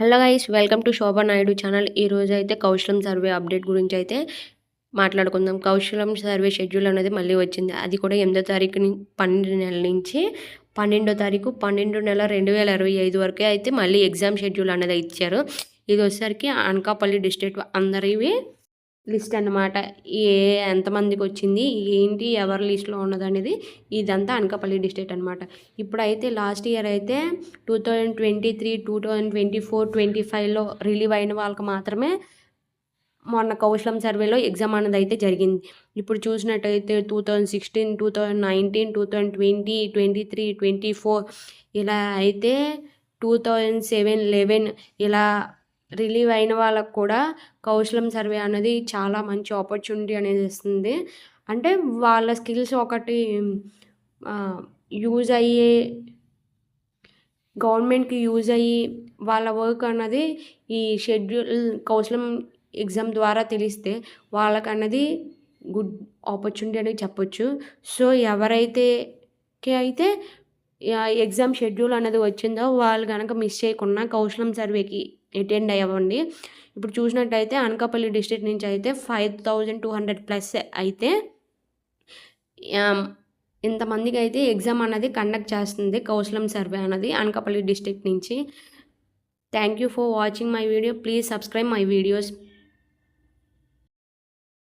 Hello guys, welcome to Shobha Naidu channel. ఈరోజు అయితే కౌశలం survey update గురించి అయితే మాట్లాడుకుందాం. కౌశలం సర్వే షెడ్యూల్ అనేది మళ్ళీ వచ్చింది. అది కూడా 8వ తారీఖు 12 నెలల నుంచి 12వ తారీఖు 12 నెల 2025 వరకే అయితే మళ్ళీ ఎగ్జామ్ షెడ్యూల్ అనేది ఇచ్చారు. ఇది వచ్చేసరికి అనకాపల్లి డిస్ట్రిక్ట్ అందరివి లిస్ట్ అన్నమాట. ఎంతమందికి వచ్చింది, ఏంటి, ఎవరి లిస్ట్లో ఉన్నదనేది ఇదంతా అనకాపల్లి డిస్ట్రిక్ట్ అనమాట. ఇప్పుడైతే లాస్ట్ ఇయర్ అయితే 2023, 2024, 25లో రిలీవ్ అయిన వాళ్ళకి మాత్రమే మొన్న కౌశలం సర్వేలో ఎగ్జామ్ అనేది అయితే జరిగింది. ఇప్పుడు చూసినట్టయితే 2016, 2019, 2020, 23, 24 ఇలా అయితే 2007, 11 ఇలా రిలీవ్ అయిన వాళ్ళకు కూడా కౌశలం సర్వే అనేది చాలా మంచి ఆపర్చునిటీ అనేది ఇస్తుంది. అంటే వాళ్ళ స్కిల్స్ ఒకటి యూజ్ అయ్యే, గవర్నమెంట్కి యూజ్ అయ్యి వాళ్ళ వర్క్ అన్నది ఈ షెడ్యూల్ కౌశలం ఎగ్జామ్ ద్వారా తెలిస్తే వాళ్ళకన్నది గుడ్ ఆపర్చునిటీ అనేది చెప్పొచ్చు. సో ఎవరైతే ఎగ్జామ్ షెడ్యూల్ అనేది వచ్చిందో వాళ్ళు కనుక మిస్ చేయకుండా కౌశలం సర్వేకి అటెండ్ అవ్వండి. ఇప్పుడు చూసినట్టయితే అనకాపల్లి డిస్ట్రిక్ట్ నుంచి అయితే 5200+ అయితే ఇంతమందికి అయితే ఎగ్జామ్ అనేది కండక్ట్ చేస్తుంది కౌశలం సర్వే అనేది అనకాపల్లి డిస్ట్రిక్ట్ నుంచి. Thank you for watching my video. Please subscribe my videos.